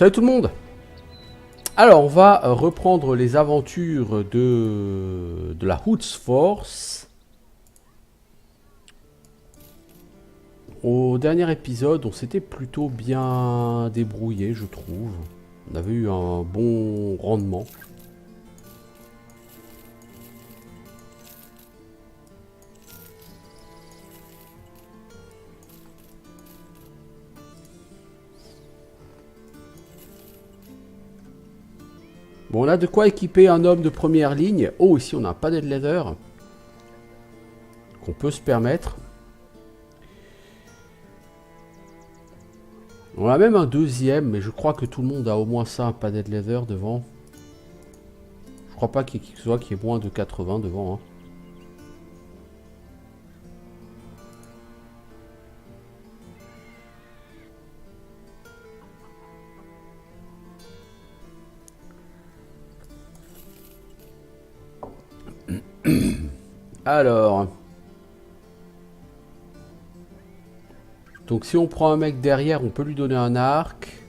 Salut tout le monde. Alors on va reprendre les aventures de la Hoods Force. Au dernier épisode, on s'était plutôt bien débrouillé, je trouve. On avait eu un bon rendement. Bon, on a de quoi équiper un homme de première ligne. Oh, ici on a un padded leather qu'on peut se permettre. On a même un deuxième, mais je crois que tout le monde a au moins ça, un padded leather devant. Je crois pas qu'il y ait qui que ce soit qui ait moins de 80 devant. Hein. Alors, donc si on prend un mec derrière, on peut lui donner un arc.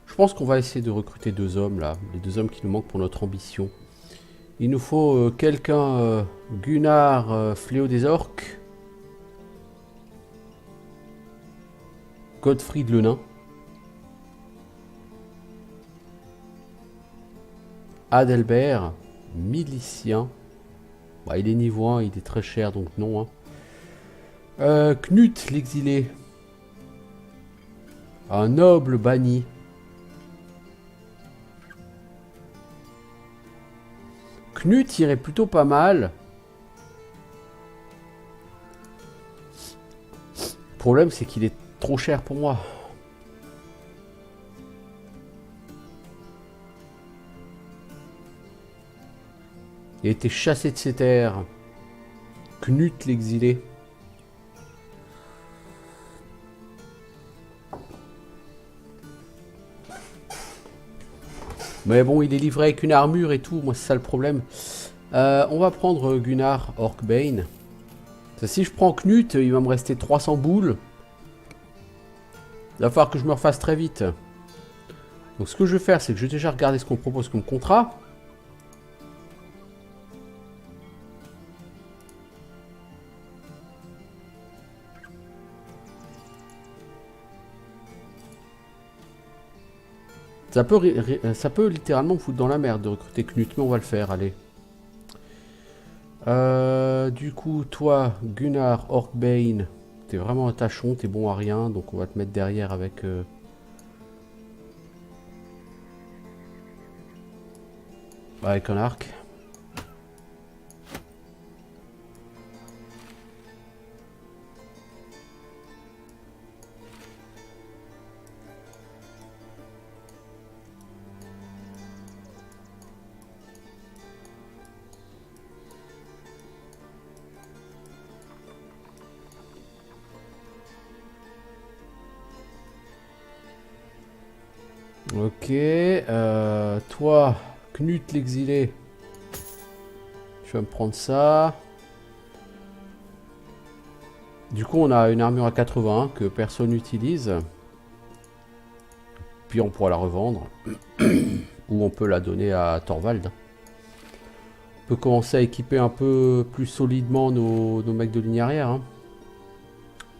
Je pense qu'on va essayer de recruter deux hommes là, les deux hommes qui nous manquent pour notre ambition. Il nous faut quelqu'un, Gunnar, Fléau des Orques, Godfried le Nain, Adelbert, milicien. Bah, il est niveau 1, il est très cher donc non. Hein. Knut l'exilé, un noble banni. Knut irait plutôt pas mal. Le problème c'est qu'il est trop cher pour moi. Il a été chassé de ses terres. Knut l'exilé. Mais bon, il est livré avec une armure et tout. Moi, c'est ça le problème. On va prendre Gunnar Orkbane. Si je prends Knut, il va me rester 300 boules. Il va falloir que je me refasse très vite. Donc ce que je vais faire, c'est que je vais déjà regarder ce qu'on propose comme contrat. Ça peut littéralement me foutre dans la merde de recruter Knut, mais on va le faire, allez. Du coup, toi, Gunnar Orkbane, t'es vraiment un tachon, t'es bon à rien, donc on va te mettre derrière avec... avec un arc. Ok, toi, Knut l'exilé, je vais me prendre ça. Du coup, on a une armure à 80 que personne n'utilise. Puis on pourra la revendre. Ou on peut la donner à Thorvald. On peut commencer à équiper un peu plus solidement nos mecs de ligne arrière. Hein.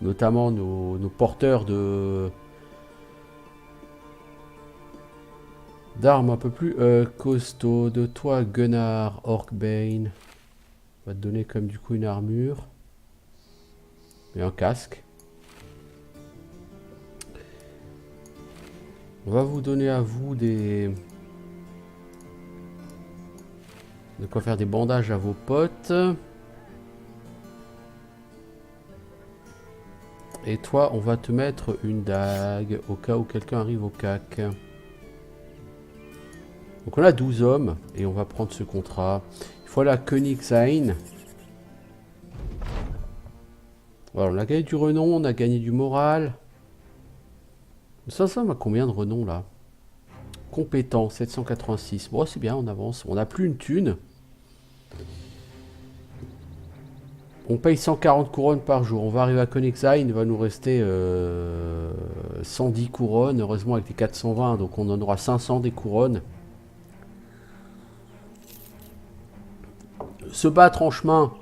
Notamment nos porteurs d'armes un peu plus costauds. De toi, Gunnar Orkbane. On va te donner comme du coup une armure. Et un casque. On va vous donner à vous de quoi faire des bandages à vos potes. Et toi, on va te mettre une dague au cas où quelqu'un arrive au cac. Donc on a 12 hommes et on va prendre ce contrat. Il faut aller à Königsein. Voilà, on a gagné du renom, on a gagné du moral. Ça m'a combien de renom là? Compétent, 786. Bon, c'est bien, on avance. On n'a plus une thune. On paye 140 couronnes par jour. On va arriver à Königsein, il va nous rester 110 couronnes. Heureusement avec les 420, donc on en aura 500 des couronnes. Se battre en chemin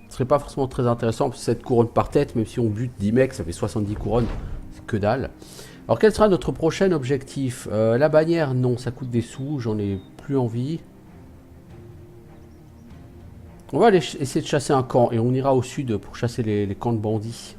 ne serait pas forcément très intéressant. 7 couronnes par tête, même si on bute 10 mecs, ça fait 70 couronnes. C'est que dalle. Alors quel sera notre prochain objectif? La bannière, non, ça coûte des sous, j'en ai plus envie. On va aller essayer de chasser un camp et on ira au sud pour chasser les camps de bandits.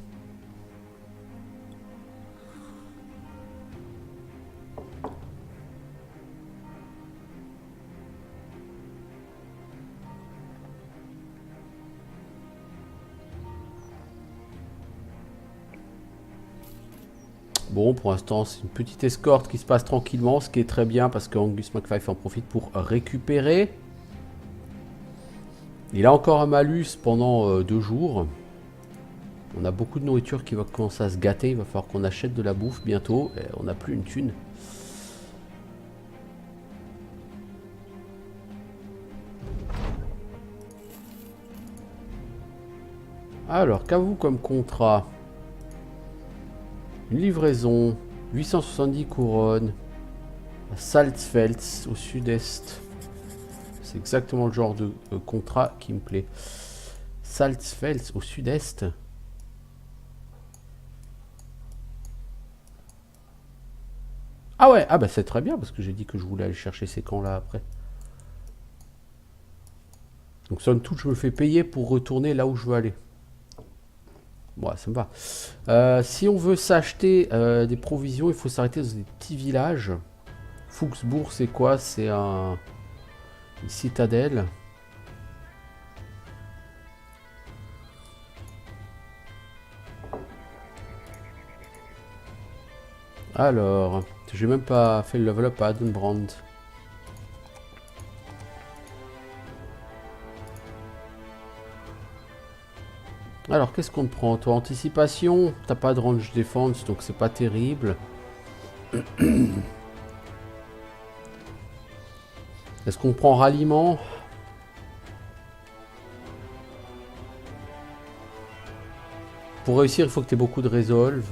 Bon, pour l'instant, c'est une petite escorte qui se passe tranquillement, ce qui est très bien parce que Angus MacFife en profite pour récupérer. Il a encore un malus pendant 2 jours. On a beaucoup de nourriture qui va commencer à se gâter. Il va falloir qu'on achète de la bouffe bientôt. Et on n'a plus une thune. Alors, qu'avez-vous comme contrat? Une livraison, 870 couronnes, à Salzfeld, au sud-est. C'est exactement le genre de contrat qui me plaît. Salzfeld, au sud-est. Ah ouais, ah bah c'est très bien, parce que j'ai dit que je voulais aller chercher ces camps-là après. Donc somme toute, je me fais payer pour retourner là où je veux aller. Ouais, ça me va. Si on veut s'acheter des provisions, il faut s'arrêter dans des petits villages. Fuchsbourg, c'est quoi? C'est une citadelle. Alors, j'ai même pas fait le level up à Adenbrand. Alors, qu'est-ce qu'on te prend? Toi, anticipation, t'as pas de range défense, donc c'est pas terrible. Est-ce qu'on prend ralliement? Pour réussir, il faut que tu aies beaucoup de résolve.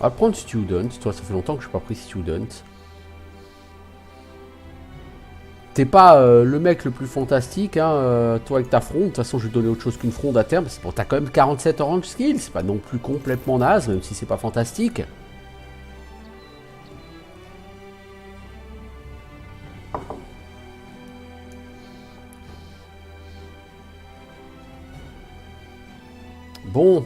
On va prendre Student. Toi, ça fait longtemps que je n'ai pas pris Student. T'es pas le mec le plus fantastique, hein, toi avec ta fronde. De toute façon, je vais donner autre chose qu'une fronde à terme. Bon, t'as quand même 47 orange skills. C'est pas non plus complètement naze, même si c'est pas fantastique. Bon.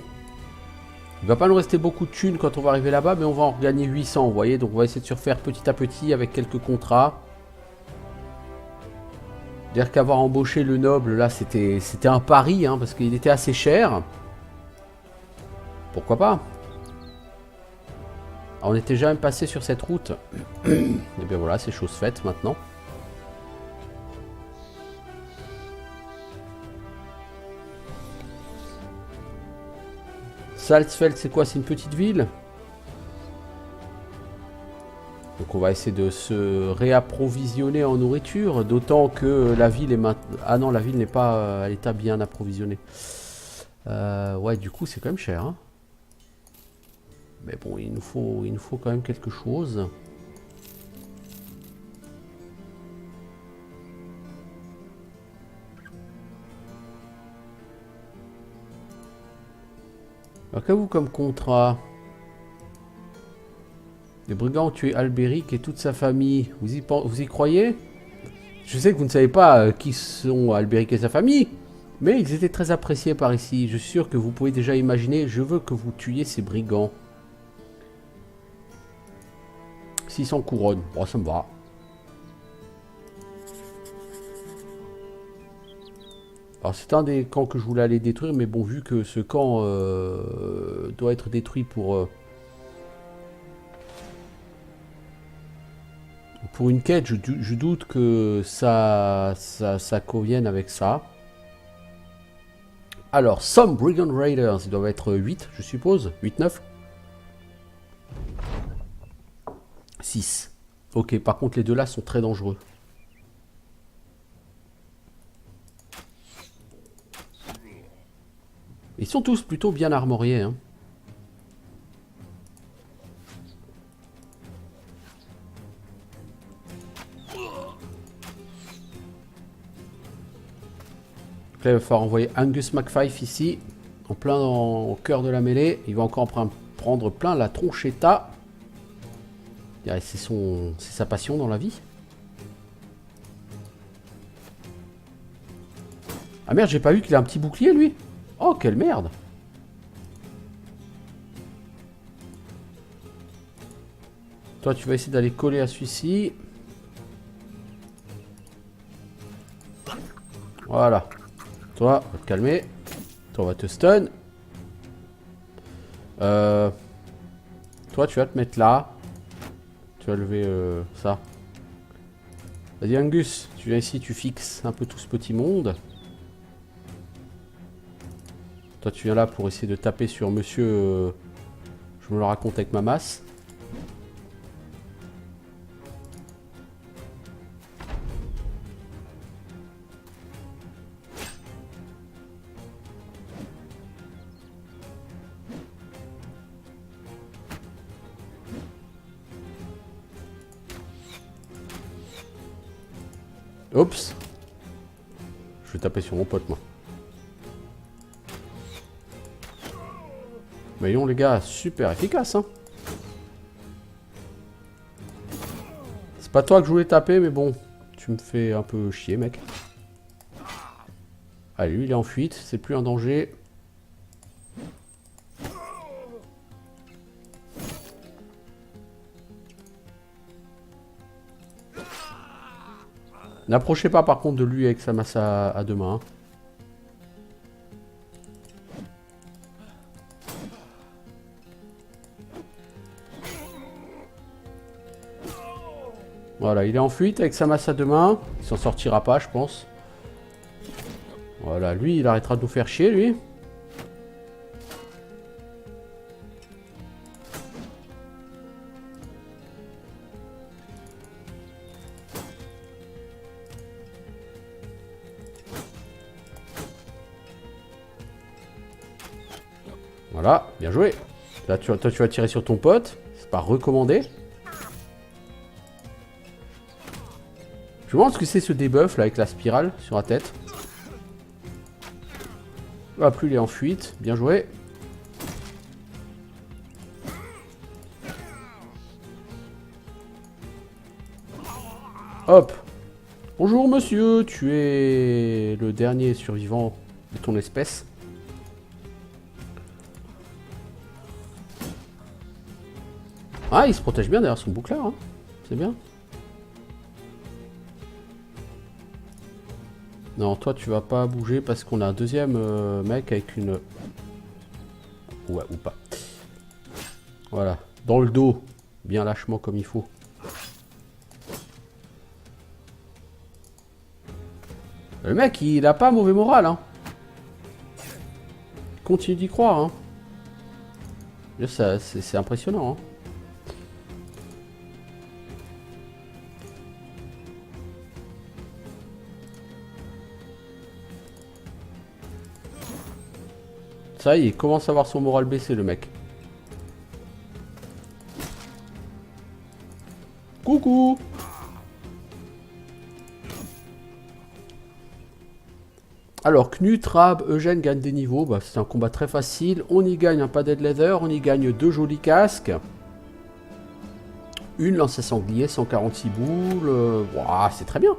Il va pas nous rester beaucoup de thunes quand on va arriver là-bas, mais on va en gagner 800, vous voyez. Donc on va essayer de se refaire petit à petit avec quelques contrats. Dire qu'avoir embauché le noble, là, c'était un pari, hein, parce qu'il était assez cher. Pourquoi pas? Alors, on était jamais passé sur cette route. Et bien voilà, c'est chose faite maintenant. Salzfeld, c'est quoi? C'est une petite ville? Donc on va essayer de se réapprovisionner en nourriture, d'autant que la ville est maintenant... Ah non, la ville n'est pas à l'état bien approvisionné. Ouais, du coup, c'est quand même cher. Hein. Mais bon, il nous faut quand même quelque chose. Alors qu'avez-vous comme contrat? Les brigands ont tué Albéric et toute sa famille. Vous y croyez? Je sais que vous ne savez pas qui sont Albéric et sa famille, mais ils étaient très appréciés par ici. Je suis sûr que vous pouvez déjà imaginer. Je veux que vous tuiez ces brigands. 600 couronnes. Bon, ça me va. Alors c'est un des camps que je voulais aller détruire, mais bon, vu que ce camp doit être détruit pour une quête, je doute que ça convienne avec ça. Alors, some Brigand Raiders, ils doivent être 8, je suppose. 8, 9. 6. Ok, par contre, les deux là sont très dangereux. Ils sont tous plutôt bien armoriés, hein. Là, il va falloir envoyer Angus MacFife ici, en plein au cœur de la mêlée. Il va encore prendre plein la tronchetta. C'est sa passion dans la vie. Ah merde, j'ai pas vu qu'il a un petit bouclier lui. Oh, quelle merde. Toi, tu vas essayer d'aller coller à celui-ci. Voilà. Toi, va te calmer. Toi, on va te stun. Toi, tu vas te mettre là. Tu vas lever ça. Vas-y, Angus. Tu viens ici, tu fixes un peu tout ce petit monde. Toi, tu viens là pour essayer de taper sur monsieur... je me le raconte avec ma masse. Oups. Je vais taper sur mon pote, moi. Voyons, les gars, super efficace, hein. C'est pas toi que je voulais taper, mais bon. Tu me fais un peu chier, mec. Allez, lui, il est en fuite. C'est plus un danger. N'approchez pas par contre de lui avec sa masse à deux mains. Voilà, il est en fuite avec sa masse à deux mains. Il s'en sortira pas, je pense. Voilà, lui, il arrêtera de nous faire chier, lui. Voilà, bien joué. Là, toi, tu vas tirer sur ton pote. C'est pas recommandé. Je me demande ce que c'est ce debuff là avec la spirale sur la tête. Ah, plus il est en fuite. Bien joué. Hop. Bonjour monsieur, tu es le dernier survivant de ton espèce. Ah, il se protège bien derrière son boucleur, hein. C'est bien. Non, toi tu vas pas bouger parce qu'on a un deuxième mec avec une... Ouais, ou pas. Voilà, dans le dos, bien lâchement comme il faut. Le mec, il a pas mauvais moral, hein. Continue d'y croire, hein. C'est impressionnant, hein. Ça y est, il commence à avoir son moral baissé, le mec. Coucou. Alors, Knut, Rab, Eugène gagnent des niveaux. Bah, c'est un combat très facile. On y gagne un padded leather. On y gagne 2 jolis casques. Une lance à sanglier, 146 boules. Wow, c'est très bien.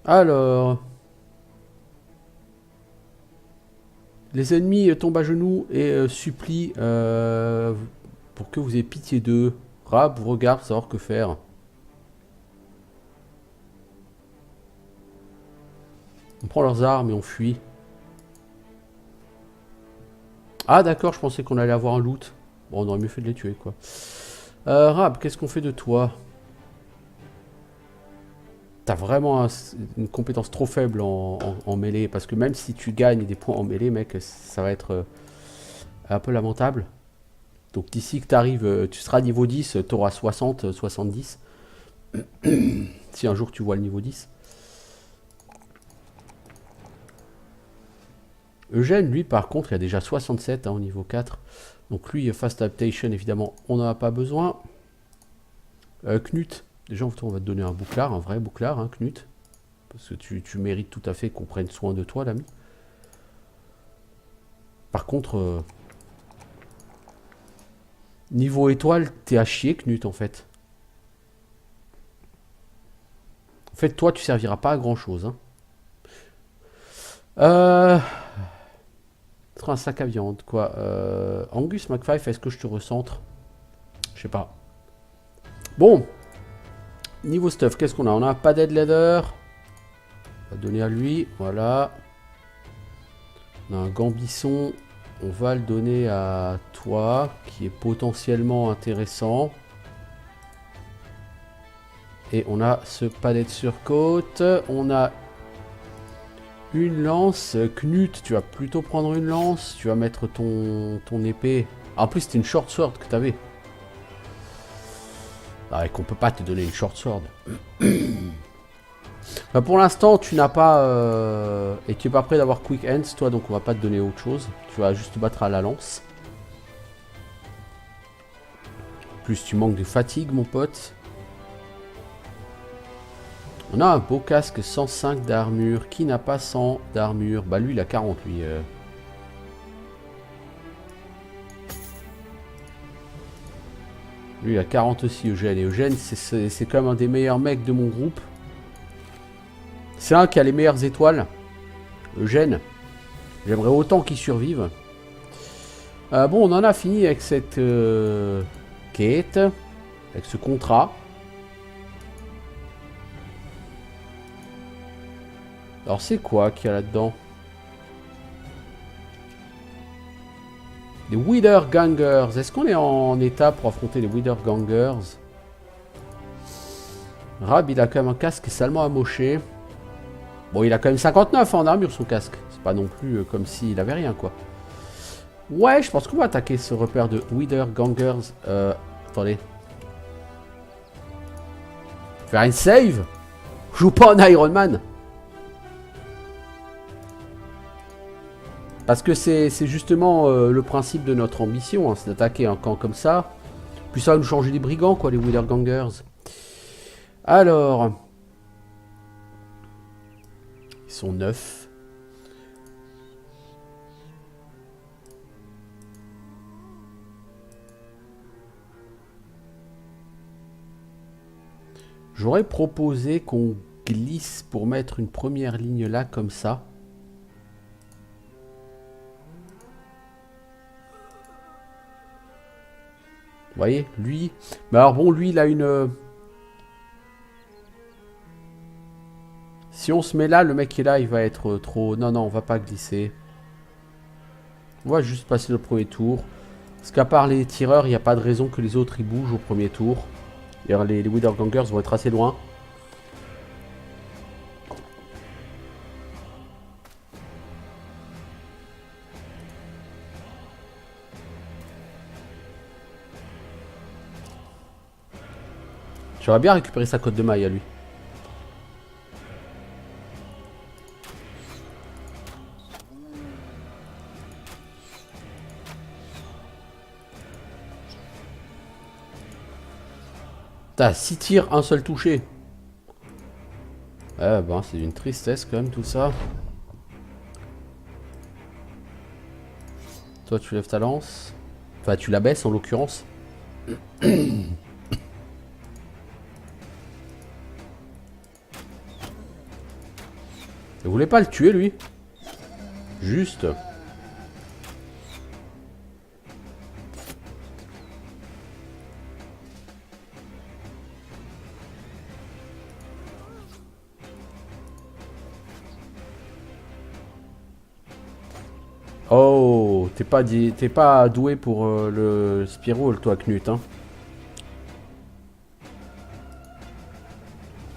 Alors... Les ennemis tombent à genoux et supplient pour que vous ayez pitié d'eux. Rab vous regarde pour savoir que faire. On prend leurs armes et on fuit. Ah d'accord, je pensais qu'on allait avoir un loot. Bon, on aurait mieux fait de les tuer, quoi. Rab, qu'est-ce qu'on fait de toi? t'as vraiment une compétence trop faible en mêlée. Parce que même si tu gagnes des points en mêlée, mec, ça va être un peu lamentable. Donc d'ici que tu arrives, tu seras niveau 10, tu auras 60, 70. Si un jour tu vois le niveau 10. Eugène, lui, par contre, il a déjà 67 au niveau 4. Donc lui, Fast Adaptation, évidemment, on n'en a pas besoin. Knut, déjà, on va te donner un bouclard, un vrai bouclard, hein, Knut. Parce que tu mérites tout à fait qu'on prenne soin de toi, l'ami. Par contre, niveau étoile, t'es à chier, Knut, en fait. En fait, toi, tu serviras pas à grand-chose. Hein. Un sac à viande, quoi. Angus McFive, est-ce que je te recentre? Je sais pas. Bon. Niveau stuff, qu'est-ce qu'on a? On a un padded leather. On va donner à lui, voilà. On a un gambisson. On va le donner à toi, qui est potentiellement intéressant. Et on a ce padded surcoat. On a une lance. Knut, tu vas plutôt prendre une lance. Tu vas mettre ton épée. En plus, c'était une short sword que tu avais. Ah, et qu'on peut pas te donner une short sword. Bah, pour l'instant, tu n'as pas... et tu n'es pas prêt d'avoir quick hands, toi, donc on va pas te donner autre chose. Tu vas juste te battre à la lance. Plus tu manques de fatigue, mon pote. On a un beau casque 105 d'armure. Qui n'a pas 100 d'armure? Bah lui, il a 40, lui. Lui, il a 40 aussi, Eugène. Et Eugène, c'est quand même un des meilleurs mecs de mon groupe. C'est un qui a les meilleures étoiles. Eugène. J'aimerais autant qu'il survive. Bon, on en a fini avec cette quête. Avec ce contrat. Alors, c'est quoi qu'il y a là-dedans? Les Wither Gangers. Est-ce qu'on est en état pour affronter les Wither Gangers? Rab, il a quand même un casque salement amoché. Bon, il a quand même 59 en armure, son casque. C'est pas non plus comme s'il avait rien, quoi. Ouais, je pense qu'on va attaquer ce repère de Wither Gangers. Attendez. Faire une save? Je joue pas en Iron Man. Parce que c'est justement le principe de notre ambition, hein, c'est d'attaquer un camp comme ça. Puis ça va nous changer des brigands, quoi, les Wither Gangers. Alors... Ils sont 9. J'aurais proposé qu'on glisse pour mettre une première ligne là, comme ça. Vous voyez, lui... Mais alors bon, lui, il a une... Si on se met là, le mec qui est là, il va être trop... Non, non, on va pas glisser. On va juste passer le premier tour. Parce qu'à part les tireurs, il n'y a pas de raison que les autres, ils bougent au premier tour. D'ailleurs, les Wither Gangers vont être assez loin. J'aurais bien récupéré sa cote de maille à lui. T'as 6 tirs, un seul touché. Eh ben, c'est une tristesse quand même tout ça. Toi, tu lèves ta lance. Enfin, tu la baisses en l'occurrence. Vous voulez pas le tuer, lui? Juste. Oh, t'es pas doué pour le Spearwall, toi, Knut, hein.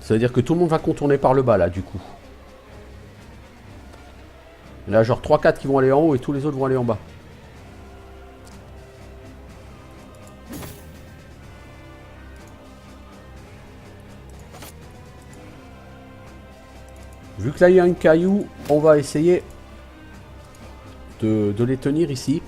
Ça veut dire que tout le monde va contourner par le bas, là, du coup. Il y en a genre 3-4 qui vont aller en haut et tous les autres vont aller en bas. Vu que là il y a un caillou, on va essayer de les tenir ici.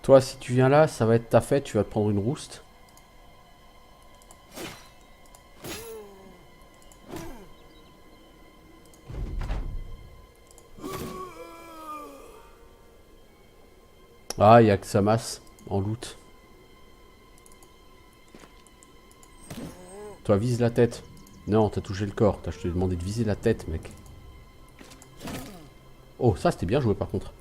Toi, si tu viens là, ça va être ta fête, tu vas te prendre une rouste. Ah, il y a que sa masse en loot. Toi, vise la tête. Non, t'as touché le corps. Je t'ai demandé de viser la tête, mec. Oh, ça, c'était bien joué, par contre.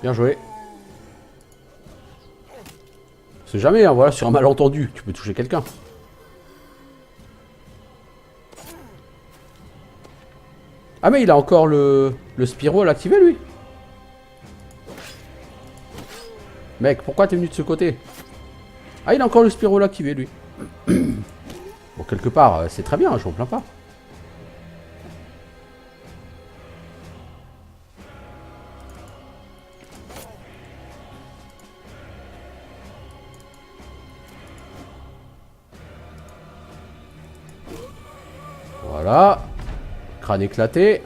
Bien joué. C'est jamais, hein, voilà, sur un malentendu, tu peux toucher quelqu'un. Ah mais il a encore le Spyro à l'activer, lui. Mec, pourquoi t'es venu de ce côté? Ah, il a encore le Spyro à activer, lui. Bon, quelque part, c'est très bien, je m'en plains pas. Voilà. Crâne éclaté.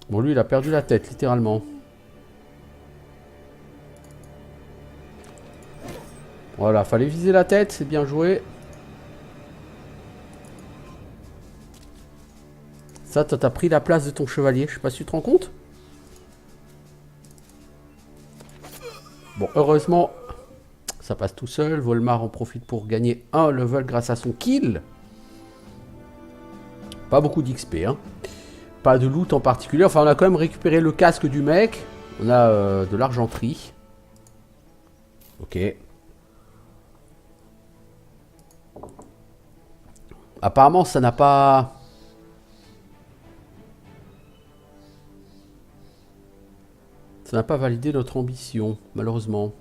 Bon, lui, il a perdu la tête, littéralement. Voilà, fallait viser la tête, c'est bien joué. Ça, t'as pris la place de ton chevalier, je sais pas si tu te rends compte. Bon, heureusement, ça passe tout seul. Volmar en profite pour gagner un level grâce à son kill. Pas beaucoup d'XP, hein. Pas de loot en particulier. Enfin, on a quand même récupéré le casque du mec. On a de l'argenterie. Ok. Apparemment, ça n'a pas... Ça n'a pas validé notre ambition, malheureusement.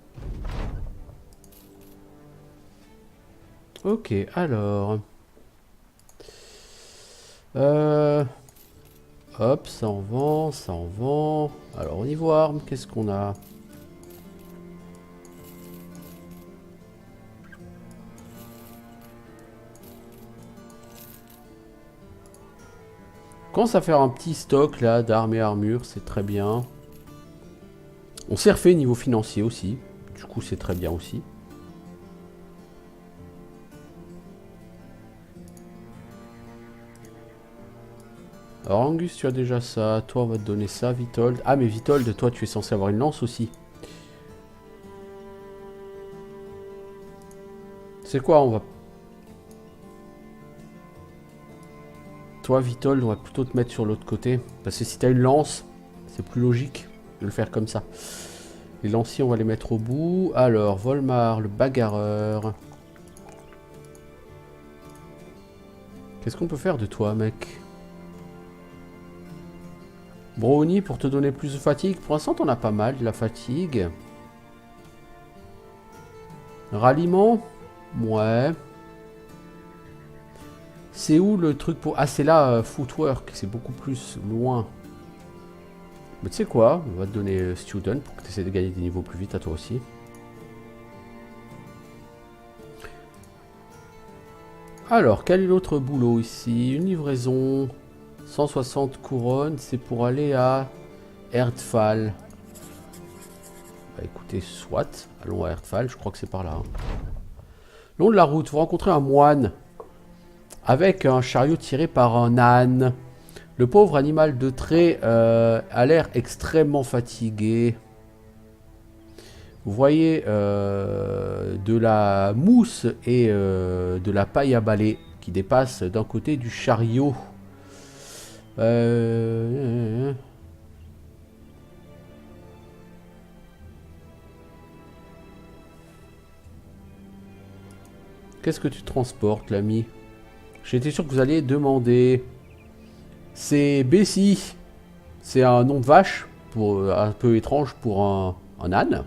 Ok, alors... Hop, ça en vend, ça en vend. Alors, on y voit, qu'est-ce qu'on a? On commence à faire un petit stock là d'armes et armures, c'est très bien. On s'est refait niveau financier aussi, du coup c'est très bien aussi. Alors Angus, tu as déjà ça, toi on va te donner ça, Vitold. Ah mais Vitold, toi tu es censé avoir une lance aussi. C'est quoi, on va... Toi Vitold, on va plutôt te mettre sur l'autre côté. Parce que si tu as une lance, c'est plus logique de le faire comme ça. Les lanciers, on va les mettre au bout. Alors, Volmar, le bagarreur. Qu'est-ce qu'on peut faire de toi, mec? Brownie, pour te donner plus de fatigue. Pour l'instant, t'en as pas mal, de la fatigue. Ralliement? Ouais. C'est où le truc pour... Ah, c'est là, footwork. C'est beaucoup plus loin. Mais tu sais quoi? On va te donner student pour que tu essaies de gagner des niveaux plus vite à toi aussi. Alors, quel est l'autre boulot ici? Une livraison. 160 couronnes, c'est pour aller à Erdfall. Bah écoutez, soit. Allons à Erdfall, je crois que c'est par là. Hein. Le long de la route, vous rencontrez un moine avec un chariot tiré par un âne. Le pauvre animal de trait a l'air extrêmement fatigué. Vous voyez de la mousse et de la paille à balai qui dépassent d'un côté du chariot. Qu'est-ce que tu transportes, l'ami? J'étais sûr que vous alliez demander. C'est Bessie. C'est un nom de vache, pour, un peu étrange pour un âne.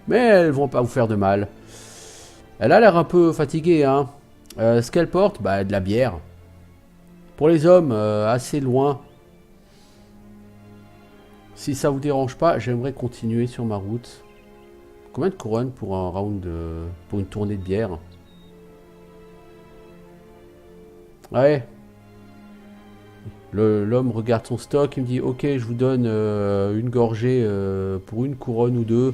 Mais elles vont pas vous faire de mal. Elle a l'air un peu fatiguée, hein. Ce qu'elle porte, bah de la bière. Pour les hommes, assez loin. Si ça vous dérange pas, j'aimerais continuer sur ma route. Combien de couronnes pour un round pour une tournée de bière? Ouais. L'homme regarde son stock, il me dit ok, je vous donne une gorgée pour une couronne ou deux.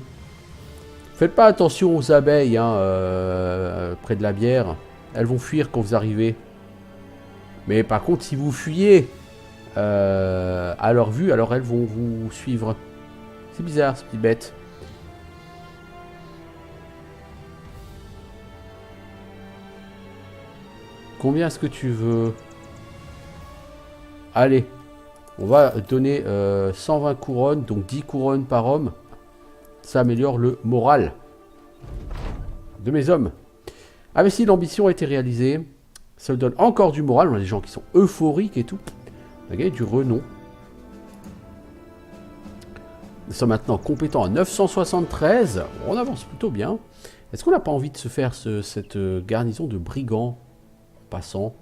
Faites pas attention aux abeilles hein, près de la bière. Elles vont fuir quand vous arrivez. Mais par contre, si vous fuyez à leur vue, alors elles vont vous suivre. C'est bizarre, ce petit bête. Combien est-ce que tu veux? Allez, on va donner 120 couronnes, donc 10 couronnes par homme. Ça améliore le moral de mes hommes. Ah mais si, l'ambition a été réalisée. Ça me donne encore du moral. On a des gens qui sont euphoriques et tout. On a gagné du renom. Nous sommes maintenant compétents à 973. On avance plutôt bien. Est-ce qu'on n'a pas envie de se faire cette garnison de brigands en passant?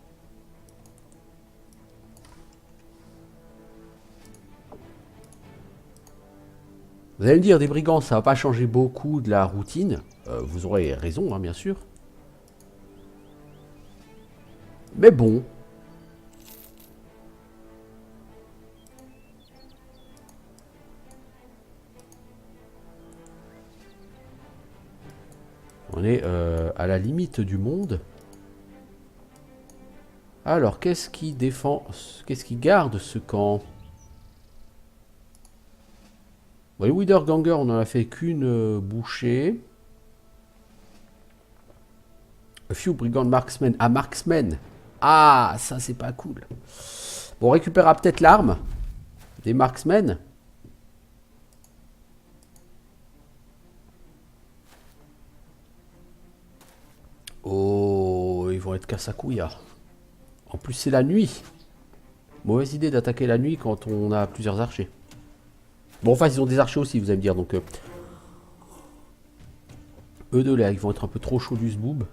Vous allez me dire, des brigands, ça va pas changer beaucoup de la routine. Vous aurez raison, hein, bien sûr. Mais bon. On est à la limite du monde. Alors, qu'est-ce qui défend... Qu'est-ce qui garde ce camp? Bon, les Widerganger, on n'en a fait qu'une bouchée. A few brigand marksmen. Ah, marksmen. Ah, ça, c'est pas cool. Bon, on récupérera peut-être l'arme des marksmen. Oh, ils vont être casse-à-couilles. En plus, c'est la nuit. Mauvaise idée d'attaquer la nuit quand on a plusieurs archers. Bon, enfin, ils ont des archers aussi, vous allez me dire. Donc, eux deux, là, ils vont être un peu trop chauds du zboob.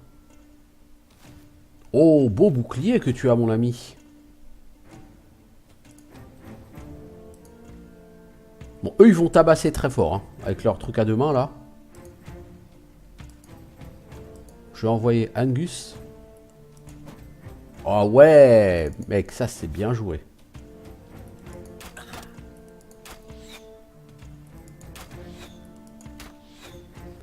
Oh, beau bouclier que tu as, mon ami. Bon, eux, ils vont tabasser très fort, hein, avec leur truc à deux mains, là. Je vais envoyer Angus. Oh ouais, mec, ça, c'est bien joué.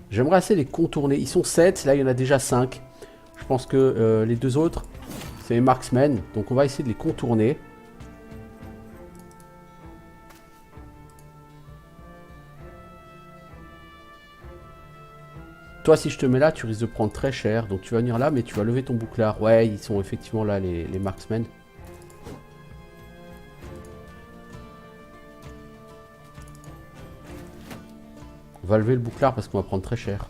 J'aimerais assez les contourner. Ils sont 7, là, il y en a déjà 5. Je pense que les deux autres, c'est les marksmen. Donc, on va essayer de les contourner. Toi, si je te mets là, tu risques de prendre très cher. Donc, tu vas venir là, mais tu vas lever ton bouclard. Ouais, ils sont effectivement là, les marksmen. On va lever le bouclard parce qu'on va prendre très cher.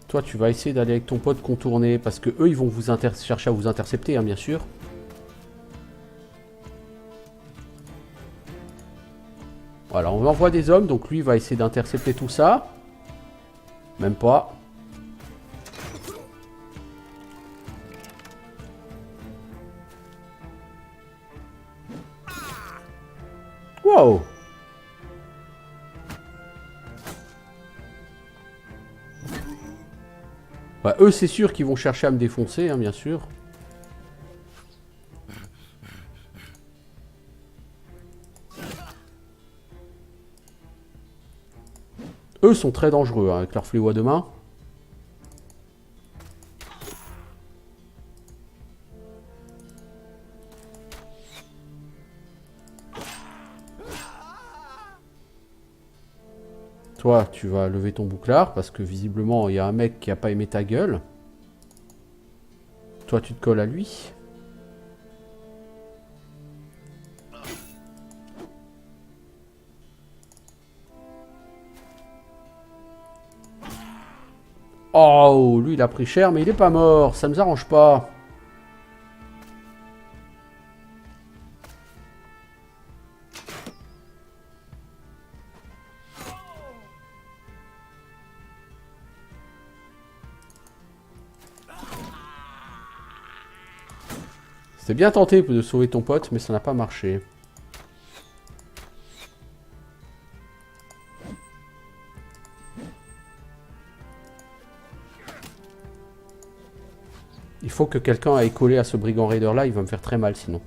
Toi, tu vas essayer d'aller avec ton pote contourner. Parce que eux, ils vont vous chercher à vous intercepter, hein, bien sûr. Voilà, on envoie des hommes. Donc, lui, il va essayer d'intercepter tout ça. Même pas. Wow! Bah, eux, c'est sûr qu'ils vont chercher à me défoncer, hein, bien sûr. Eux sont très dangereux hein, avec leur fléau à deux mains. Toi, tu vas lever ton bouclard parce que visiblement, il y a un mec qui a pas aimé ta gueule. Toi, tu te colles à lui. Oh, lui, il a pris cher, mais il est pas mort. Ça nous arrange pas. C'était bien tenté de sauver ton pote, mais ça n'a pas marché. Il faut que quelqu'un aille coller à ce brigand raider là, il va me faire très mal sinon.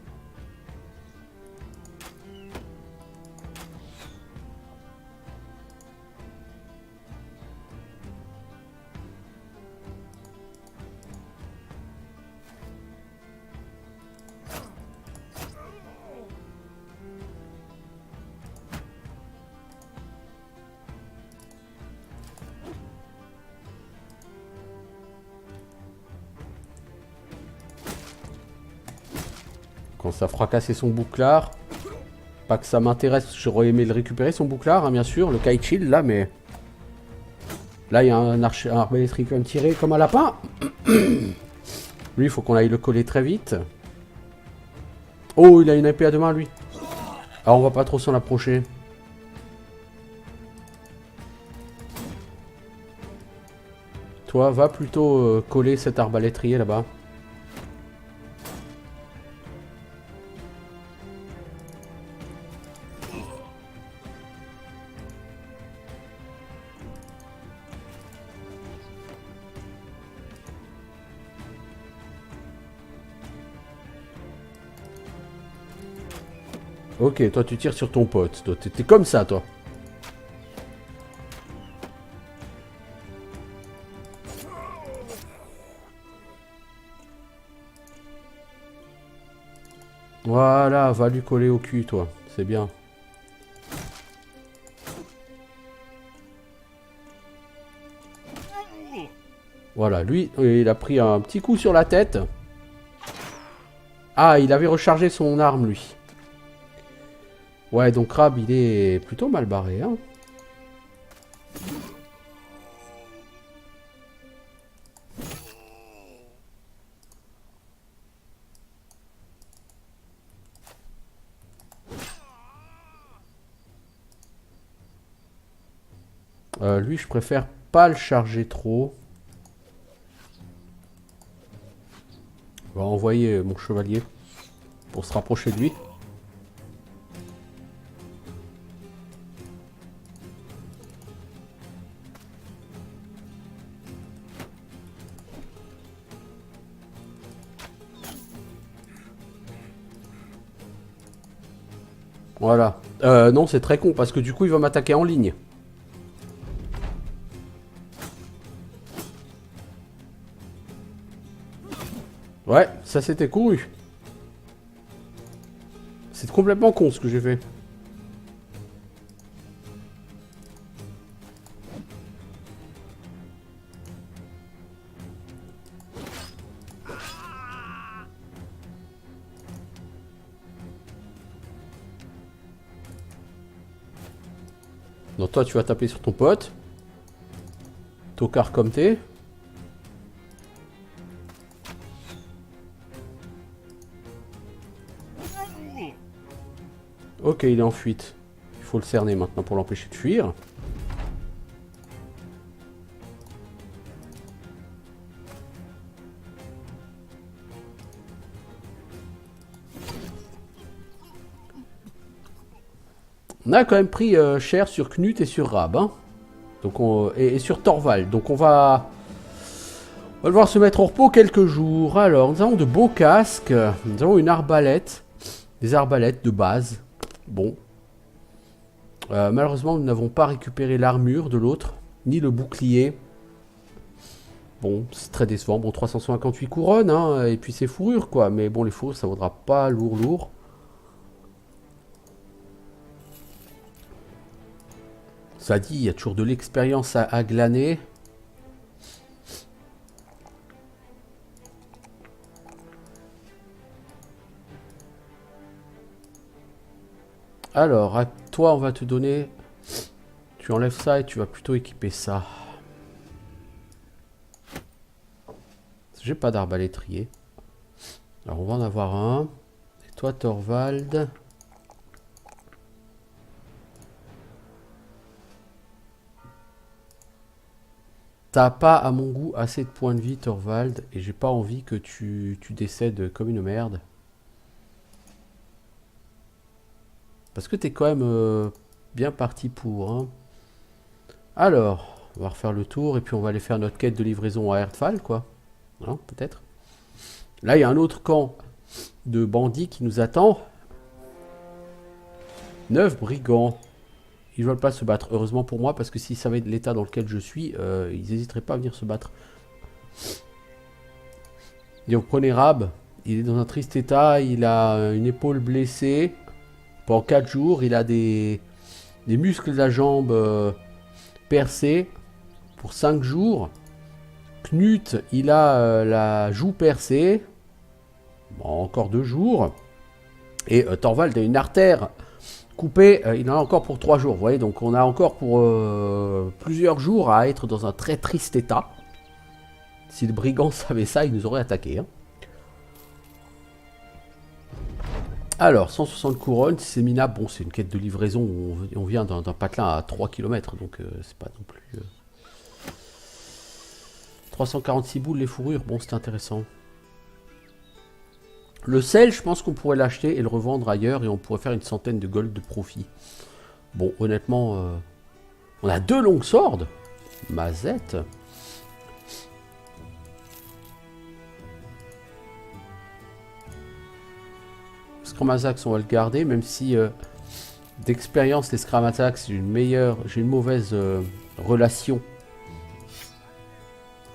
Quand ça fera casser son bouclard. Pas que ça m'intéresse, j'aurais aimé le récupérer son bouclard, hein, bien sûr, le Kaichil là, mais... Là, il y a un arbalète qui va me tirer comme un lapin. Lui, il faut qu'on aille le coller très vite. Oh, il a une épée à deux mains, lui. Alors, on va pas trop s'en approcher. Toi, va plutôt coller cet arbalétrier là-bas. Ok, toi tu tires sur ton pote. Toi, t'es comme ça, toi. Voilà, va lui coller au cul, toi. C'est bien. Voilà, lui, il a pris un petit coup sur la tête. Ah, il avait rechargé son arme, lui. Ouais, donc Rab, il est plutôt mal barré, hein. Lui, je préfère pas le charger trop. On va envoyer mon chevalier pour se rapprocher de lui. Voilà. Non, c'est très con parce que du coup, il va m'attaquer en ligne. Ouais, ça c'était couru. C'est complètement con ce que j'ai fait. Donc toi tu vas taper sur ton pote. Tocard comme t'es. Ok, il est en fuite. Il faut le cerner maintenant pour l'empêcher de fuir. On a quand même pris cher sur Knut et sur Rab. Hein. Donc et sur Torvald. Donc on va devoir se mettre au repos quelques jours. Alors, nous avons de beaux casques. Nous avons une arbalète. Des arbalètes de base. Bon. Malheureusement, nous n'avons pas récupéré l'armure de l'autre, ni le bouclier. Bon, c'est très décevant. Bon, 358 couronnes, hein, et puis c'est fourrure, quoi. Mais bon, les fourrures, ça vaudra pas lourd. Ça dit, il y a toujours de l'expérience à glaner. Alors, à toi, on va te donner... Tu enlèves ça et tu vas plutôt équiper ça. J'ai pas d'arbalétrier. Alors, on va en avoir un. Et toi, Thorvald... T'as pas, à mon goût, assez de points de vie, Thorvald, et j'ai pas envie que tu décèdes comme une merde. Parce que t'es quand même bien parti pour. Hein. Alors, on va refaire le tour, et puis on va aller faire notre quête de livraison à Erdfall, quoi. Hein, peut-être. Là, il y a un autre camp de bandits qui nous attend. 9 brigands. Ils veulent pas se battre. Heureusement pour moi, parce que s'ils savaient de l'état dans lequel je suis, ils n'hésiteraient pas à venir se battre. Et vous prenez Rab. Il est dans un triste état. Il a une épaule blessée. Pendant 4 jours, il a des muscles de la jambe percés. Pour 5 jours. Knut, il a la joue percée. Bon, encore 2 jours. Et Thorvald a une artère coupé, il en a encore pour 3 jours, vous voyez, donc on a encore pour plusieurs jours à être dans un très triste état. Si le brigand savait ça, il nous aurait attaqué. Hein. Alors, 160 couronnes, c'est minable, bon c'est une quête de livraison, on vient d'un patelin à 3 km, donc c'est pas non plus... 346 boules les fourrures, bon c'est intéressant. Le sel, je pense qu'on pourrait l'acheter et le revendre ailleurs et on pourrait faire une centaine de gold de profit. Bon, honnêtement, on a 2 longues swords. Mazette. Scramazax, on va le garder, même si d'expérience, les Scramazax, j'ai une mauvaise relation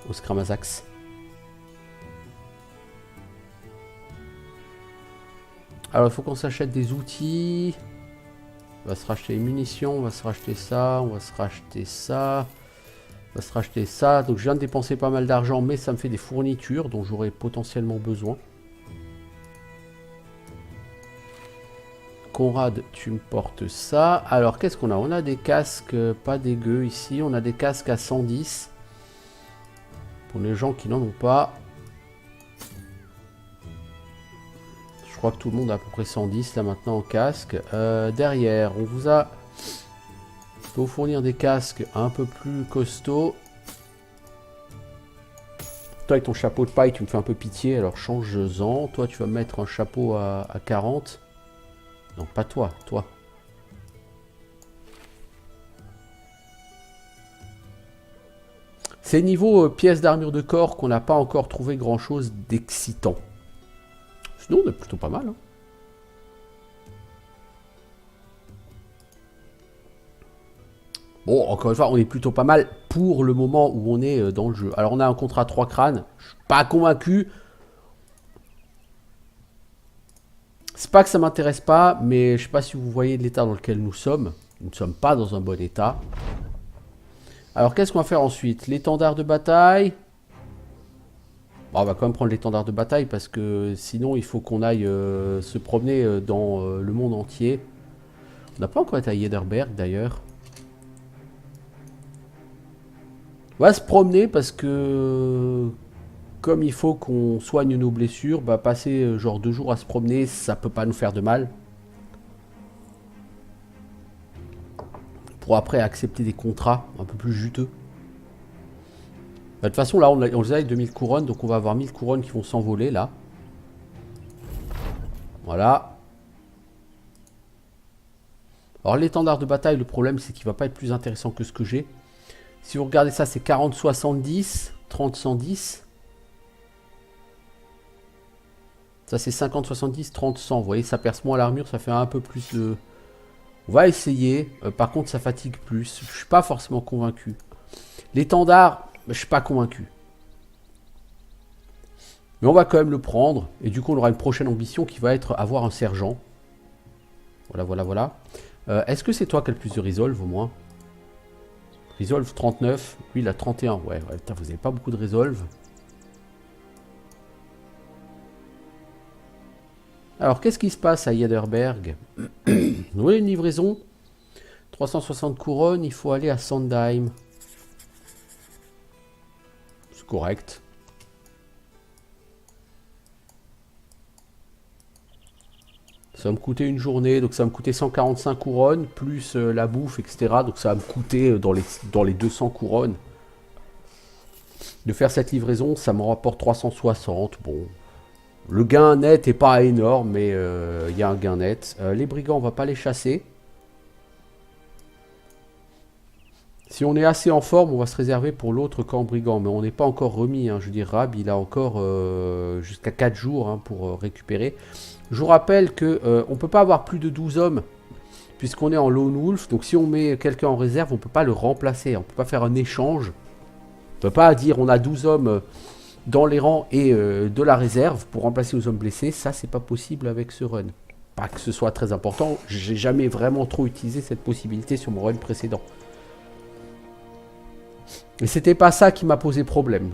aux Scramazax. Alors, il faut qu'on s'achète des outils. On va se racheter les munitions, on va se racheter ça, on va se racheter ça. On va se racheter ça. Donc, je viens de dépenser pas mal d'argent, mais ça me fait des fournitures dont j'aurais potentiellement besoin. Conrad, tu me portes ça. Alors, qu'est-ce qu'on a? On a des casques pas dégueux ici. On a des casques à 110. Pour les gens qui n'en ont pas. Je crois que tout le monde a à peu près 110 là maintenant en casque. Derrière, on vous a... Je peux vous fournir des casques un peu plus costauds. Toi avec ton chapeau de paille, tu me fais un peu pitié, alors change-en. Toi, tu vas me mettre un chapeau à 40. Non, pas toi, toi. C'est niveau pièces d'armure de corps qu'on n'a pas encore trouvé grand-chose d'excitant. Sinon, on est plutôt pas mal. Hein. Bon, encore une fois, on est plutôt pas mal pour le moment où on est dans le jeu. Alors, on a un contrat 3 crânes. Je suis pas convaincu. C'est pas que ça m'intéresse pas, mais je sais pas si vous voyez l'état dans lequel nous sommes. Nous ne sommes pas dans un bon état. Alors, qu'est-ce qu'on va faire ensuite? L'étendard de bataille. Bon, on va quand même prendre l'étendard de bataille parce que sinon, il faut qu'on aille se promener dans le monde entier. On n'a pas encore été à Yederberg d'ailleurs. On va se promener parce que comme il faut qu'on soigne nos blessures, bah passer genre 2 jours à se promener, ça peut pas nous faire de mal. Pour après accepter des contrats un peu plus juteux. Bah, de toute façon là on les a avec 2000 couronnes, donc on va avoir 1000 couronnes qui vont s'envoler là. Voilà. Alors l'étendard de bataille, le problème c'est qu'il va pas être plus intéressant que ce que j'ai. Si vous regardez ça, c'est 40-70, 30-110. Ça c'est 50-70, 30-100. Vous voyez, ça perce moins l'armure, ça fait un peu plus de On va essayer. Par contre, ça fatigue plus. Je suis pas forcément convaincu. L'étendard, je suis pas convaincu. Mais on va quand même le prendre. Et du coup, on aura une prochaine ambition qui va être avoir un sergent. Voilà, voilà, voilà. Est-ce que c'est toi qui as le plus de resolve au moins? Resolve 39. Lui, il a 31. Ouais, putain, vous avez pas beaucoup de resolve. Alors, qu'est-ce qui se passe à Yaderberg? Vous voyez une livraison? 360 couronnes, il faut aller à Sandheim. C'est correct. Ça va me coûter une journée, donc ça va me coûter 145 couronnes, plus la bouffe, etc. Donc ça va me coûter dans les 200 couronnes. De faire cette livraison, ça me rapporte 360. Bon, le gain net est pas énorme, mais il y a un gain net. Les brigands, on va pas les chasser. Si on est assez en forme, on va se réserver pour l'autre camp brigand. Mais on n'est pas encore remis. Hein. Je veux dire, Rab, il a encore jusqu'à 4 jours hein, pour récupérer. Je vous rappelle qu'on ne peut pas avoir plus de 12 hommes, puisqu'on est en lone wolf. Donc si on met quelqu'un en réserve, on ne peut pas le remplacer. On ne peut pas faire un échange. On ne peut pas dire on a 12 hommes dans les rangs et de la réserve pour remplacer aux hommes blessés. Ça, c'est pas possible avec ce run. Pas que ce soit très important. J'ai jamais vraiment trop utilisé cette possibilité sur mon run précédent. Mais c'était pas ça qui m'a posé problème.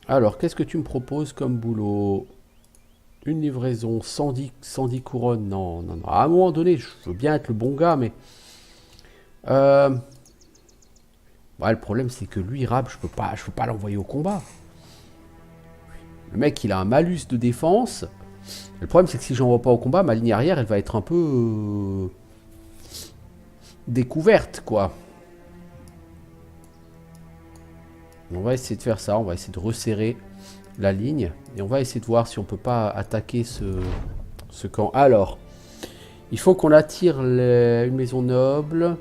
Alors, qu'est-ce que tu me proposes comme boulot? Une livraison, 110 couronnes. Non, non, non. À un moment donné, je veux bien être le bon gars, mais... Ouais, le problème, c'est que lui, Rab, je peux pas l'envoyer au combat. Le mec, il a un malus de défense. Le problème, c'est que si j'envoie pas au combat, ma ligne arrière, elle va être un peu... découverte, quoi. On va essayer de faire ça, on va essayer de resserrer la ligne. Et on va essayer de voir si on peut pas attaquer ce camp. Alors, il faut qu'on attire une maison noble.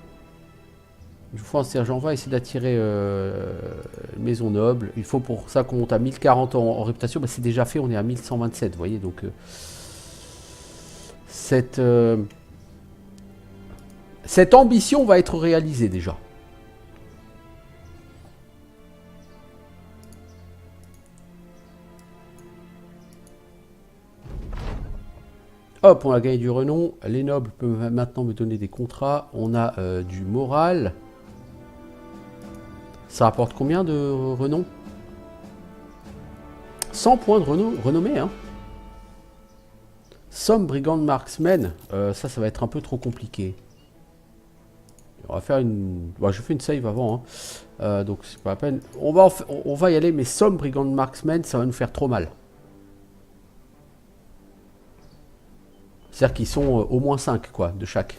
Il faut un sergent, on va essayer d'attirer une maison noble. Il faut pour ça qu'on monte à 1040 en réputation. Bah, c'est déjà fait, on est à 1127, vous voyez. Donc, cette ambition va être réalisée déjà. Hop, on a gagné du renom. Les nobles peuvent maintenant me donner des contrats. On a du moral. Ça rapporte combien de renom? 100 points de renommée, hein. Somme brigand marksman. Ça va être un peu trop compliqué. On va faire une... Bon, je fais une save avant, hein. Donc c'est pas la peine. On va y aller, mais somme brigand marksman, ça va nous faire trop mal. C'est-à-dire qu'ils sont au moins 5, quoi, de chaque.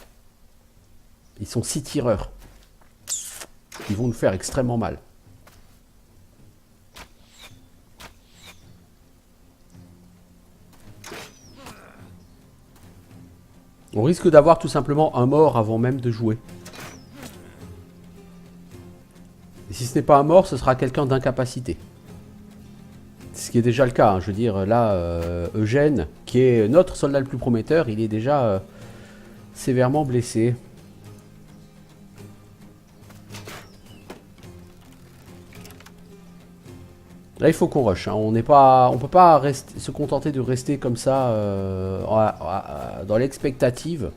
Ils sont 6 tireurs. Ils vont nous faire extrêmement mal. On risque d'avoir tout simplement un mort avant même de jouer. Et si ce n'est pas un mort, ce sera quelqu'un d'incapacité. Ce qui est déjà le cas, hein. Je veux dire, là, Eugène, qui est notre soldat le plus prometteur, il est déjà sévèrement blessé. Là, il faut qu'on rush. Hein. On peut pas se contenter de rester comme ça dans l'expectative.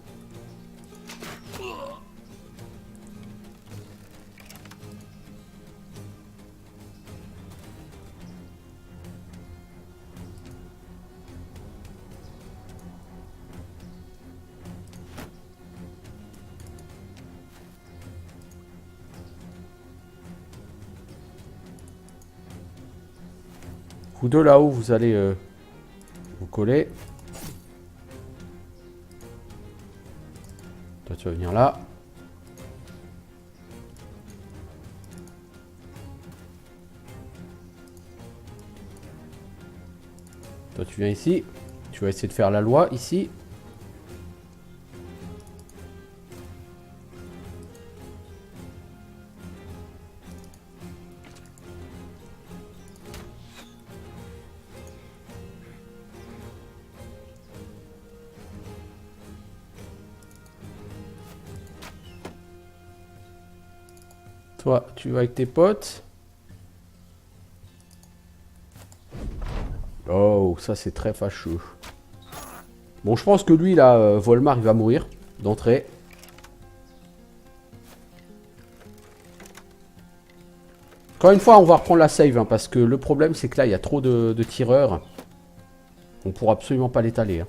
Vous deux là-haut, vous allez vous coller. Toi, tu vas venir là. Toi, tu viens ici. Tu vas essayer de faire la loi ici. Toi, tu vas avec tes potes. Oh, ça c'est très fâcheux. Bon, je pense que lui, là, Volmar, il va mourir d'entrée. Encore une fois, on va reprendre la save, hein, parce que le problème, c'est que là, il y a trop de tireurs. On pourra absolument pas l'étaler. Hein.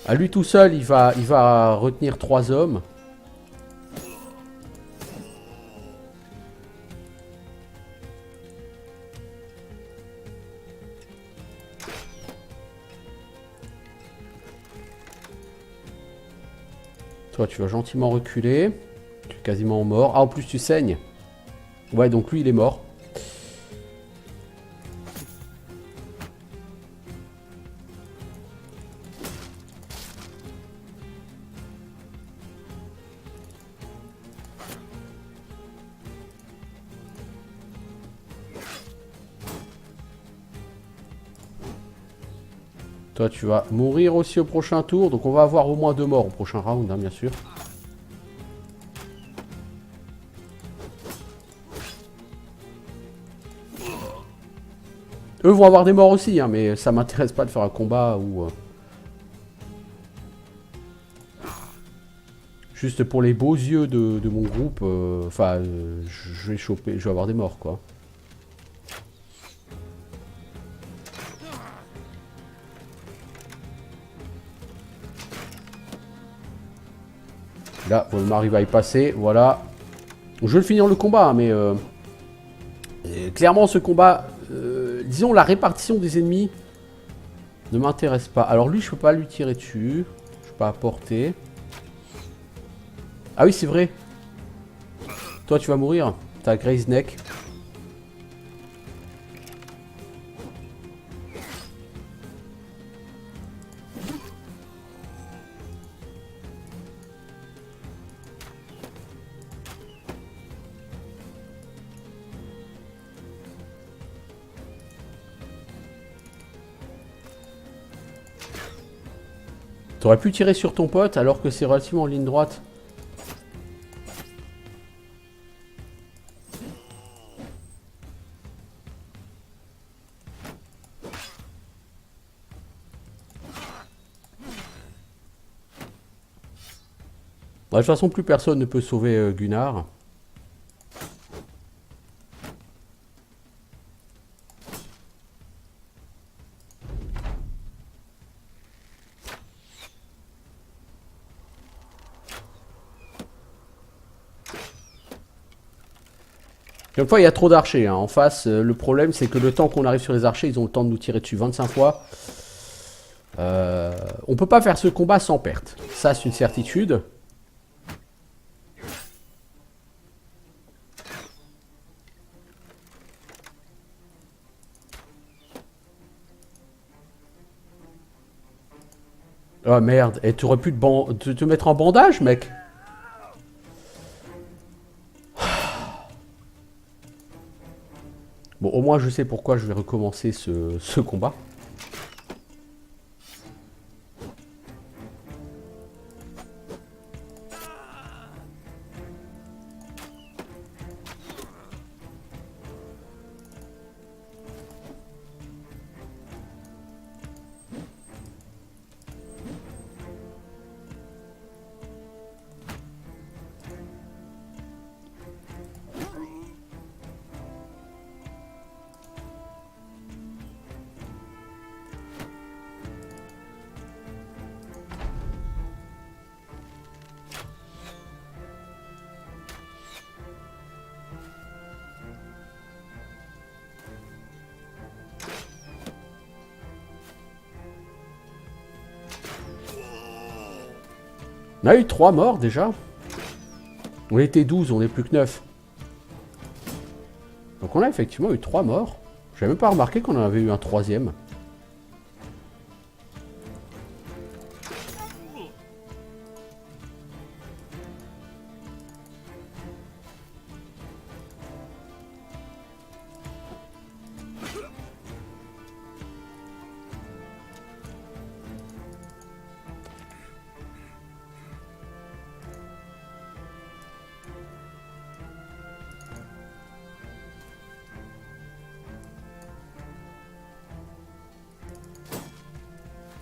À lui tout seul, il va retenir 3 hommes. Toi, tu vas gentiment reculer. Tu es quasiment mort. Ah, en plus, tu saignes. Ouais, donc lui, il est mort. Toi, tu vas mourir aussi au prochain tour. Donc, on va avoir au moins 2 morts au prochain round, hein, bien sûr. Eux vont avoir des morts aussi, hein, mais ça m'intéresse pas de faire un combat où... juste pour les beaux yeux de mon groupe, enfin, je vais choper, je vais avoir des morts, quoi. Là, Volmar, il va y passer, voilà. Je vais le finir le combat, hein, mais... clairement, ce combat... disons, la répartition des ennemis ne m'intéresse pas. Alors lui, je peux pas lui tirer dessus. Je peux pas apporter. Ah oui, c'est vrai. Toi, tu vas mourir. T'as Graze Neck. T'aurais pu tirer sur ton pote alors que c'est relativement en ligne droite. Bon, de toute façon, plus personne ne peut sauver Gunnar. Une fois, il y a trop d'archers. Hein. En face, le problème, c'est que le temps qu'on arrive sur les archers, ils ont le temps de nous tirer dessus 25 fois. On peut pas faire ce combat sans perte. Ça, c'est une certitude. Oh merde, et tu aurais pu te mettre en bandage, mec. Bon, au moins, je sais pourquoi je vais recommencer ce combat. On a eu 3 morts déjà. On était 12, on n'est plus que 9. Donc on a effectivement eu 3 morts. J'avais même pas remarqué qu'on en avait eu un 3e.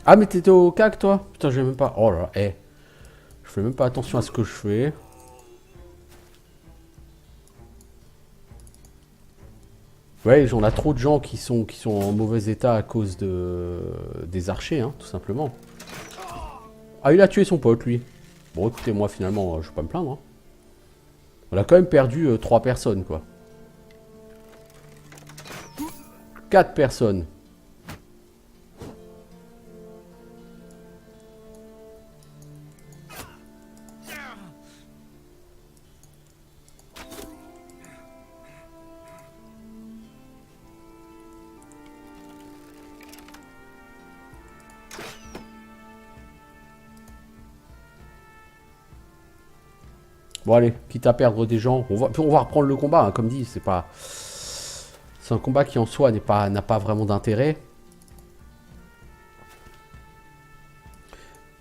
Ah, mais t'étais au CAC, toi? Putain, je vais même pas... Oh là là, eh. Je fais même pas attention à ce que je fais. Ouais, j'en a trop de gens qui sont en mauvais état à cause des archers, hein, tout simplement. Ah, il a tué son pote, lui. Bon, écoutez, moi, finalement, je vais pas me plaindre. Hein. On a quand même perdu 3 personnes, quoi. 4 personnes. Bon, allez, quitte à perdre des gens, on va reprendre le combat, hein, comme dit, c'est pas... C'est un combat qui, en soi, n'a pas vraiment d'intérêt.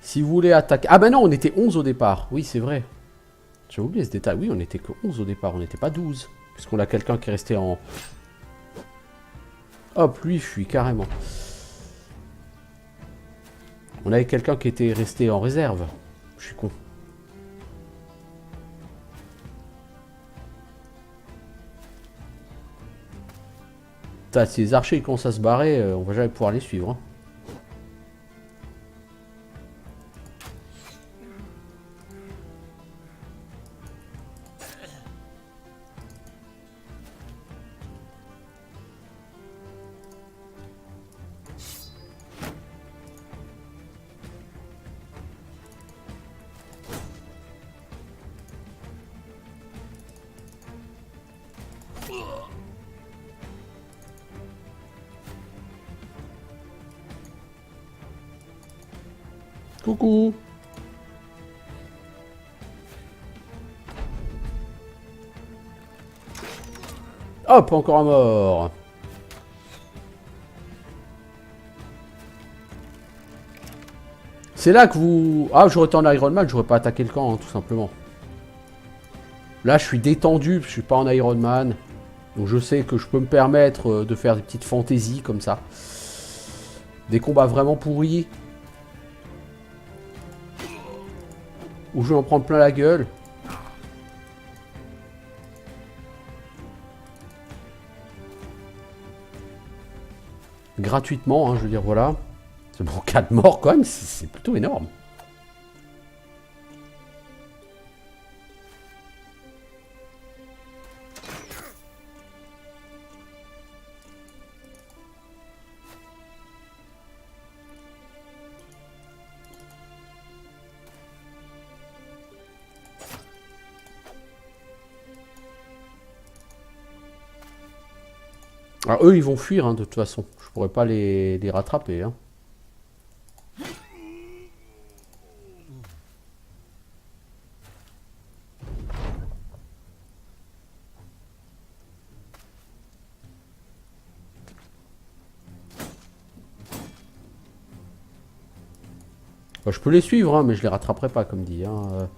Si vous voulez attaquer... Ah, ben non, on était 11 au départ. Oui, c'est vrai. J'ai oublié ce détail. Oui, on était que 11 au départ, on n'était pas 12. Puisqu'on a quelqu'un qui est resté en... Hop, lui, il fuit carrément. On avait quelqu'un qui était resté en réserve. Je suis con. Putain, si les archers commencent à se barrer, on va jamais pouvoir les suivre. Hein. Coucou. Hop, encore un mort. C'est là que vous... Ah, j'aurais été en Iron Man, j'aurais pas attaqué le camp, hein, tout simplement. Là, je suis détendu, je suis pas en Iron Man. Donc je sais que je peux me permettre de faire des petites fantaisies comme ça. Des combats vraiment pourris. Où je vais en prendre plein la gueule. Gratuitement, hein, je veux dire, voilà. C'est bon, 4 morts quand même, c'est plutôt énorme. Alors eux, ils vont fuir, hein, de toute façon. Je pourrais pas les rattraper, hein. Bah, je peux les suivre, hein, mais je les rattraperai pas, comme dit. Hein.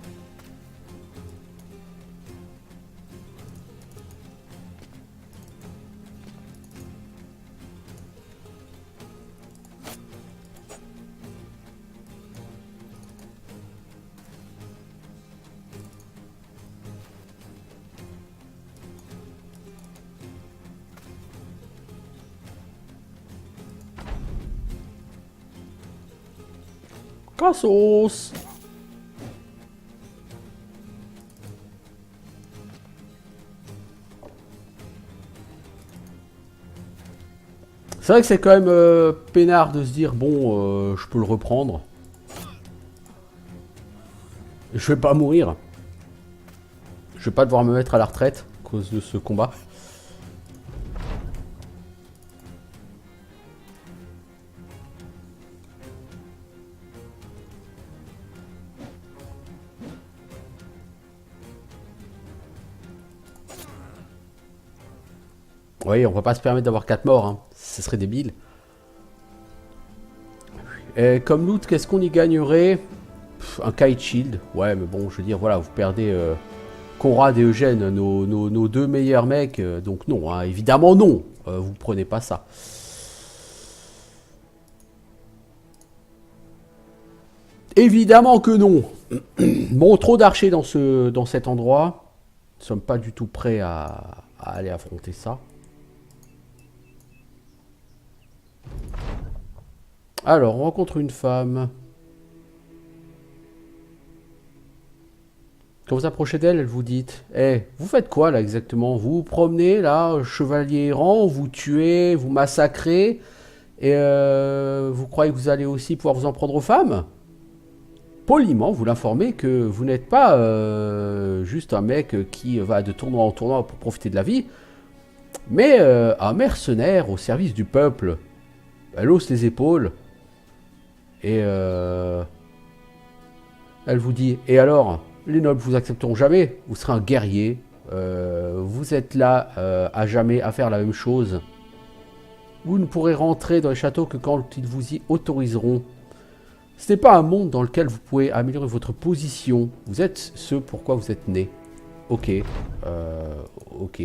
Cassos. C'est vrai que c'est quand même peinard de se dire, bon, je peux le reprendre. Je vais pas mourir. Je vais pas devoir me mettre à la retraite à cause de ce combat. Oui, on va pas se permettre d'avoir 4 morts, hein. Ce serait débile. Et comme loot, qu'est-ce qu'on y gagnerait? Un kite shield. Ouais, mais bon, je veux dire, voilà, vous perdez Conrad et Eugène, nos deux meilleurs mecs. Donc non, hein, évidemment non. Vous prenez pas ça. Évidemment que non. Bon, trop d'archers dans cet endroit. Nous ne sommes pas du tout prêts à aller affronter ça. Alors, on rencontre une femme. Quand vous approchez d'elle, elle vous dit Eh, vous faites quoi là exactement? Vous vous promenez là, chevalier errant, vous tuez, vous massacrez, et vous croyez que vous allez aussi pouvoir vous en prendre aux femmes? Poliment, vous l'informez que vous n'êtes pas juste un mec qui va de tournoi en tournoi pour profiter de la vie, mais un mercenaire au service du peuple. Elle hausse les épaules et elle vous dit Et alors, les nobles vous accepteront jamais. Vous serez un guerrier. Vous êtes là à jamais à faire la même chose. Vous ne pourrez rentrer dans les châteaux que quand ils vous y autoriseront. Ce n'est pas un monde dans lequel vous pouvez améliorer votre position. Vous êtes ce pourquoi vous êtes né. Ok. Ok.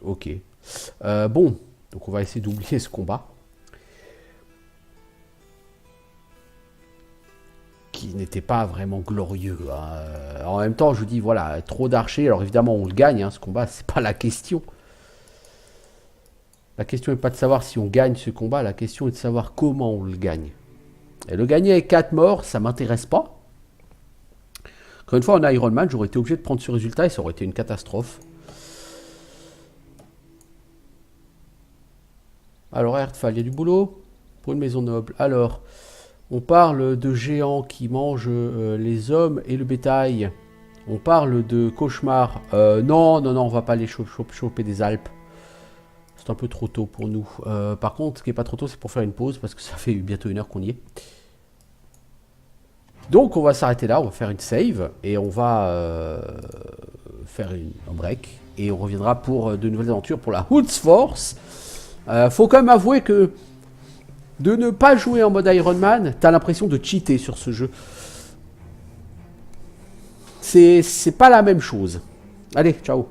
Ok. Bon. Donc on va essayer d'oublier ce combat. Qui n'était pas vraiment glorieux. Hein. En même temps, je vous dis, voilà, trop d'archers. Alors évidemment, on le gagne, hein, ce combat, c'est pas la question. La question n'est pas de savoir si on gagne ce combat, la question est de savoir comment on le gagne. Et le gagner avec 4 morts, ça m'intéresse pas. Encore une fois, en Iron Man, j'aurais été obligé de prendre ce résultat et ça aurait été une catastrophe. Alors, Erdfall, il y a du boulot pour une maison noble. Alors, on parle de géants qui mangent les hommes et le bétail. On parle de cauchemars. Non, on va pas aller choper des Alpes. C'est un peu trop tôt pour nous. Par contre, ce qui n'est pas trop tôt, c'est pour faire une pause, parce que ça fait bientôt 1 heure qu'on y est. Donc, on va s'arrêter là, on va faire une save, et on va faire un break. Et on reviendra pour de nouvelles aventures pour la Hoods Force. Faut quand même avouer que de ne pas jouer en mode Iron Man, t'as l'impression de cheater sur ce jeu. C'est pas la même chose. Allez, ciao.